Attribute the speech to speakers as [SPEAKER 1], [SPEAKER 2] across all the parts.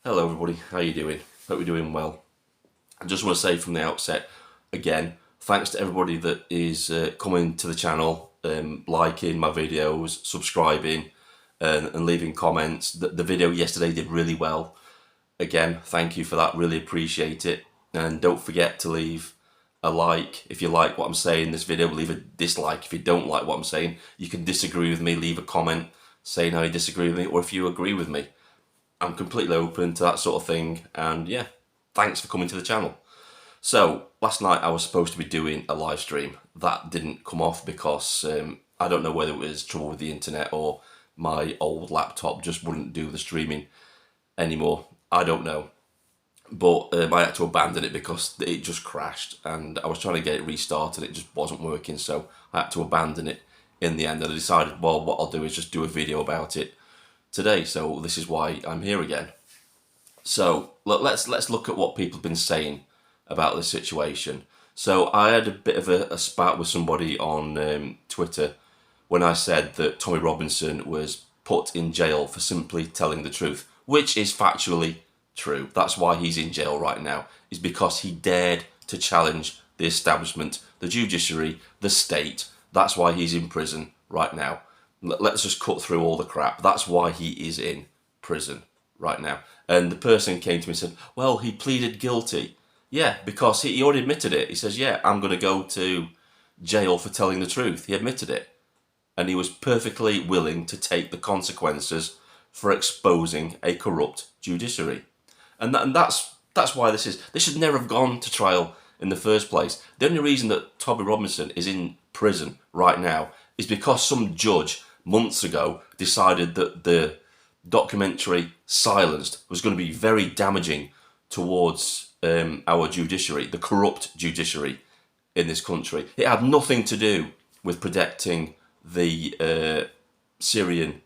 [SPEAKER 1] Hello everybody, how you doing? Hope you're doing well. I just want to say from the outset, again, thanks to everybody that is coming to the channel, liking my videos, subscribing and leaving comments. The video yesterday did really well. Again, thank you for that, really appreciate it. And don't forget to leave a like if you like what I'm saying in this video, leave a dislike if you don't like what I'm saying. You can disagree with me, leave a comment saying how you disagree with me, or if you agree with me. I'm completely open to that sort of thing, and yeah, thanks for coming to the channel. So, last night I was supposed to be doing a live stream. That didn't come off because I don't know whether it was trouble with the internet or my old laptop just wouldn't do the streaming anymore. I don't know. But I had to abandon it because it just crashed, and I was trying to get it restarted, it just wasn't working, so I had to abandon it in the end. And I decided, well, what I'll do is just do a video about it today, so this is why I'm here again. So let's look at what people have been saying about this situation. So I had a bit of a spat with somebody on Twitter when I said that Tommy Robinson was put in jail for simply telling the truth, which is factually true. That's why he's in jail right now, is because he dared to challenge the establishment, the judiciary, the state. That's why he's in prison right now. Let's just cut through all the crap. That's why he is in prison right now. And the person came to me and said, well, he pleaded guilty. Yeah, because he already admitted it. He says, yeah, I'm going to go to jail for telling the truth. He admitted it. And he was perfectly willing to take the consequences for exposing a corrupt judiciary. And that's why this should never have gone to trial in the first place. The only reason that Tommy Robinson is in prison right now is because some judge months ago decided that the documentary Silenced was going to be very damaging towards our judiciary, the corrupt judiciary in this country. It had nothing to do with protecting the Syrian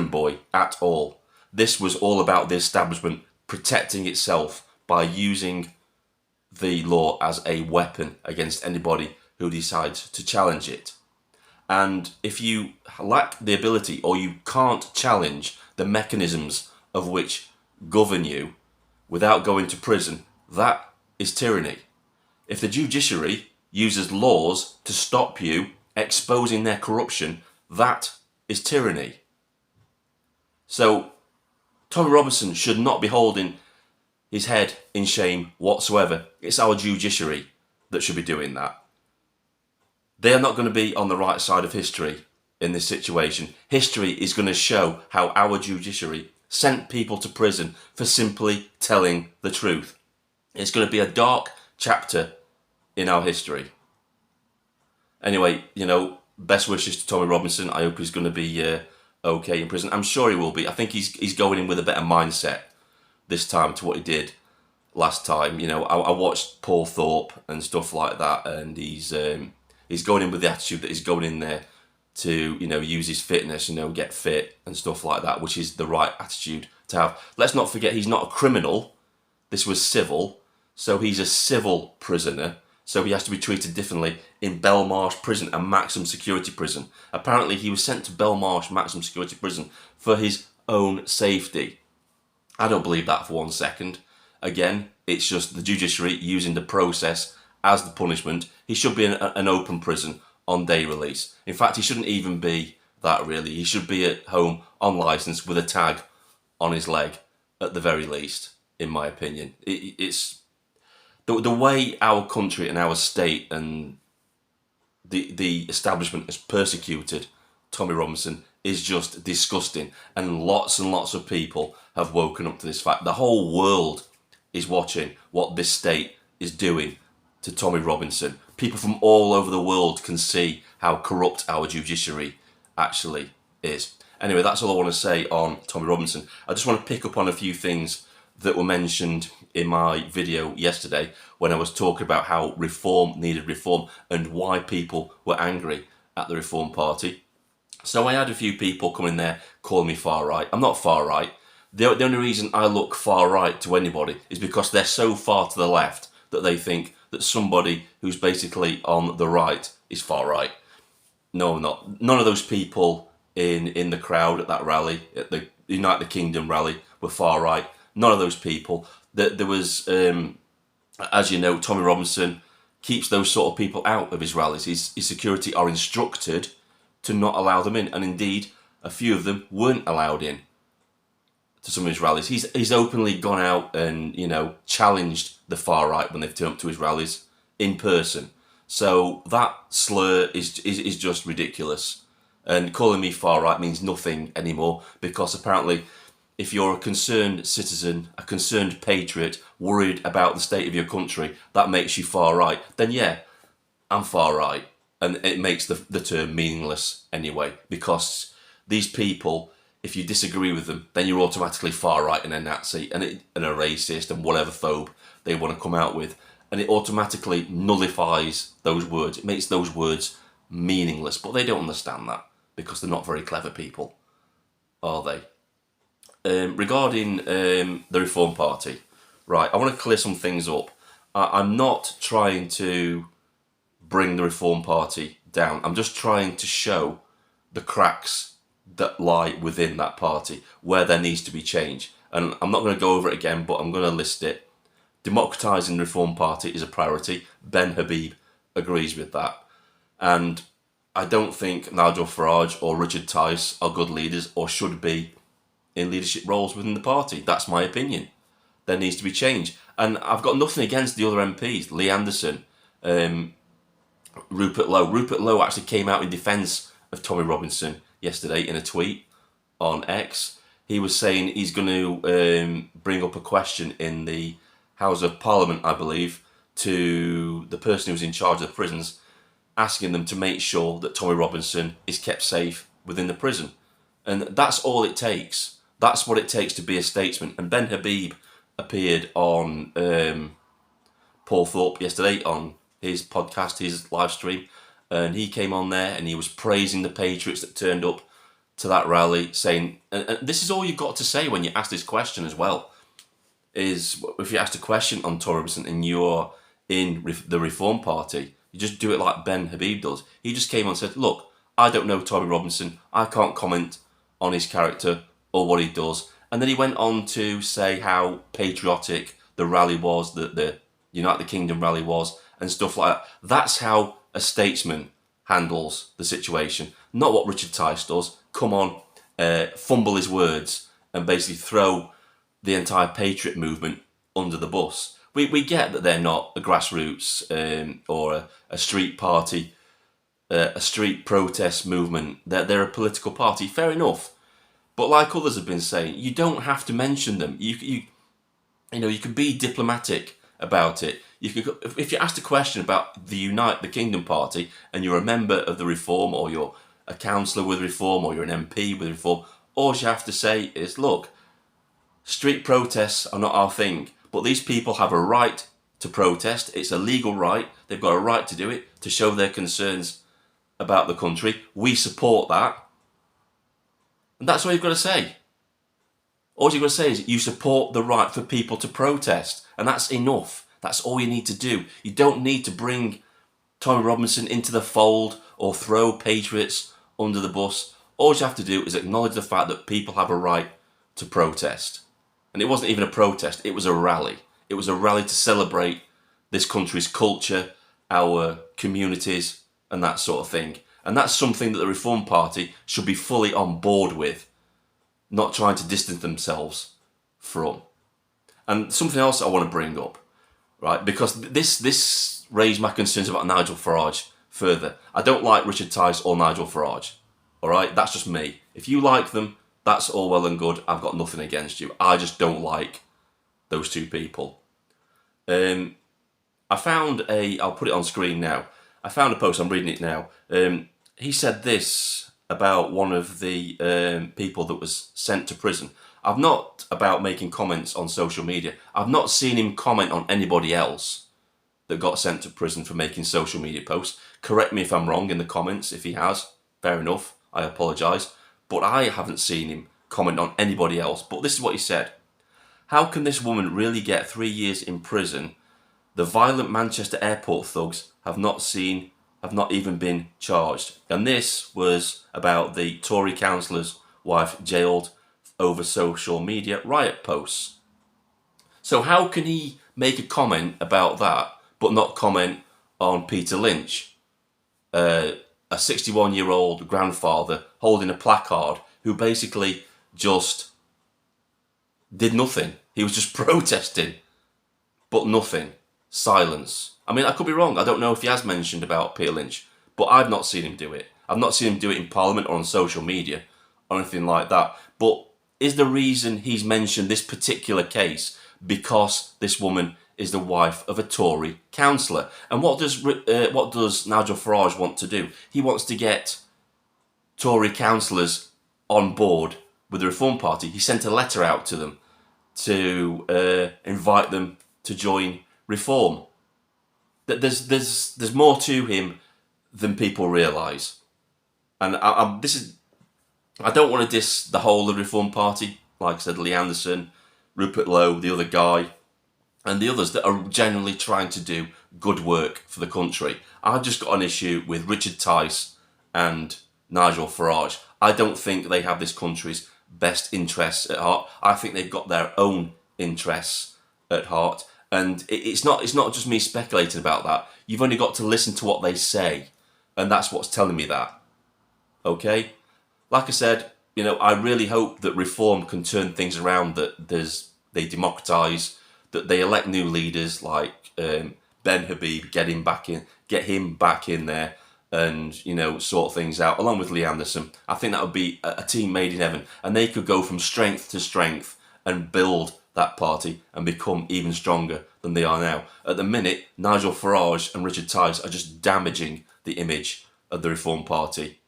[SPEAKER 1] boy at all. This was all about the establishment protecting itself by using the law as a weapon against anybody who decides to challenge it. And if you lack the ability, or you can't challenge the mechanisms of which govern you without going to prison, that is tyranny. If the judiciary uses laws to stop you exposing their corruption, that is tyranny. So Tommy Robinson should not be holding his head in shame whatsoever. It's our judiciary that should be doing that. They are not going to be on the right side of history in this situation. History is going to show how our judiciary sent people to prison for simply telling the truth. It's going to be a dark chapter in our history. Anyway, best wishes to Tommy Robinson. I hope he's going to be okay in prison. I'm sure he will be. I think he's going in with a better mindset this time to what he did last time. I watched Paul Thorpe and stuff like that, and he's going in with the attitude that he's going in there to, use his fitness, get fit and stuff like that, which is the right attitude to have. Let's not forget, he's not a criminal. This was civil, so he's a civil prisoner, so he has to be treated differently in Belmarsh prison, a maximum security prison. Apparently he was sent to Belmarsh maximum security prison for his own safety. I don't believe that for 1 second. Again, it's just the judiciary using the process as the punishment. He should be in an open prison on day release. In fact, he shouldn't even be that, really. He should be at home on licence with a tag on his leg at the very least, in my opinion. It's the way our country and our state and the establishment has persecuted Tommy Robinson is just disgusting, and lots of people have woken up to this fact. The whole world is watching what this state is doing to Tommy Robinson. People from all over the world can see how corrupt our judiciary actually is. Anyway, that's all I want to say on Tommy Robinson. I just want to pick up on a few things that were mentioned in my video yesterday when I was talking about how reform needed reform and why people were angry at the Reform Party. So I had a few people come in there calling me far right. I'm not far right. The only reason I look far right to anybody is because they're so far to the left that they think that somebody who's basically on the right is far right. No, I'm not. None of those people in the crowd at that rally, at the United Kingdom rally, were far right. None of those people. There was, as you know, Tommy Robinson keeps those sort of people out of his rallies. His security are instructed to not allow them in, and indeed, a few of them weren't allowed in to some of his rallies. He's openly gone out and, you know, challenged the far right when they've turned up to his rallies in person. So that slur is just ridiculous. And calling me far right means nothing anymore, because apparently if you're a concerned citizen, a concerned patriot, worried about the state of your country, that makes you far right. Then yeah, I'm far right. And it makes the term meaningless anyway, because these people, if you disagree with them, then you're automatically far right and a Nazi and a racist and whatever phobe they want to come out with. And it automatically nullifies those words. It makes those words meaningless. But they don't understand that, because they're not very clever people, are they? Regarding the Reform Party, right, I want to clear some things up. I'm not trying to bring the Reform Party down. I'm just trying to show the cracks that lie within that party, where there needs to be change. And I'm not going to go over it again, but I'm going to list it. Democratising the Reform Party is a priority. Ben Habib agrees with that. And I don't think Nigel Farage or Richard Tice are good leaders or should be in leadership roles within the party. That's my opinion. There needs to be change. And I've got nothing against the other MPs, Lee Anderson, Rupert Lowe. Rupert Lowe actually came out in defence of Tommy Robinson yesterday in a tweet on X. He was saying he's going to bring up a question in the House of Parliament, I believe, to the person who's in charge of the prisons, asking them to make sure that Tommy Robinson is kept safe within the prison. And that's all it takes. That's what it takes to be a statesman. And Ben Habib appeared on Paul Thorpe yesterday on his podcast, his live stream, and he came on there and he was praising the patriots that turned up to that rally, saying, and this is all you've got to say when you ask this question as well, is if you ask a question on Tommy Robinson and you're in the Reform Party, you just do it like Ben Habib does. He just came on and said, look, I don't know Tommy Robinson, I can't comment on his character or what he does. And then he went on to say how patriotic the rally was, the United Kingdom rally was, and stuff like that. That's how a statesman handles the situation, not what Richard Tice does. Come on, fumble his words and basically throw the entire patriot movement under the bus. We get that they're not a grassroots or a street party, a street protest movement. They're a political party, fair enough. But like others have been saying, you don't have to mention them. You can be diplomatic about it. You can, if you asked a question about the Unite the Kingdom Party and you're a member of the Reform, or you're a councillor with Reform, or you're an MP with Reform, all you have to say is, look, street protests are not our thing, but these people have a right to protest. It's a legal right. They've got a right to do it, to show their concerns about the country. We support that. And that's all you've got to say. All you've got to say is you support the right for people to protest. And that's enough. That's all you need to do. You don't need to bring Tommy Robinson into the fold or throw patriots under the bus. All you have to do is acknowledge the fact that people have a right to protest. And it wasn't even a protest, it was a rally. It was a rally to celebrate this country's culture, our communities, and that sort of thing. And that's something that the Reform Party should be fully on board with, not trying to distance themselves from. And something else I want to bring up, right? Because this raised my concerns about Nigel Farage further. I don't like Richard Tice or Nigel Farage, all right? That's just me. If you like them, that's all well and good. I've got nothing against you. I just don't like those two people. I found I'll put it on screen now. I found a post, I'm reading it now. He said this about one of the people that was sent to prison. I've not, about making comments on social media, I've not seen him comment on anybody else that got sent to prison for making social media posts. Correct me if I'm wrong in the comments. If he has, fair enough, I apologise. But I haven't seen him comment on anybody else. But this is what he said. How can this woman really get 3 years in prison? The violent Manchester airport thugs have not even been charged. And this was about the Tory councillor's wife jailed over social media riot posts. So how can he make a comment about that but not comment on Peter Lynch, a 61-year-old grandfather holding a placard who basically just did nothing? He was just protesting, but nothing. Silence. I mean, I could be wrong. I don't know if he has mentioned about Peter Lynch, but I've not seen him do it. I've not seen him do it in Parliament or on social media or anything like that. But is the reason he's mentioned this particular case because this woman is the wife of a Tory councillor? And what does Nigel Farage want to do? He wants to get Tory councillors on board with the Reform Party. He sent a letter out to them to invite them to join Reform. That there's more to him than people realise. And I don't want to diss the whole of the Reform Party. Like I said, Lee Anderson, Rupert Lowe, the other guy, and the others that are genuinely trying to do good work for the country. I've just got an issue with Richard Tice and Nigel Farage. I don't think they have this country's best interests at heart. I think they've got their own interests at heart. And it's not just me speculating about that. You've only got to listen to what they say. And that's what's telling me that. Okay? Like I said, I really hope that Reform can turn things around, that they democratise, that they elect new leaders like Ben Habib, get him back in there and, sort things out, along with Lee Anderson. I think that would be a team made in heaven. And they could go from strength to strength and build that party and become even stronger than they are now. At the minute, Nigel Farage and Richard Tice are just damaging the image of the Reform Party.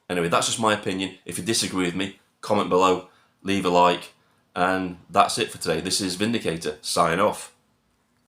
[SPEAKER 1] Anyway, that's just my opinion. If you disagree with me, comment below, leave a like, and that's it for today. This is Vindicator, signing off.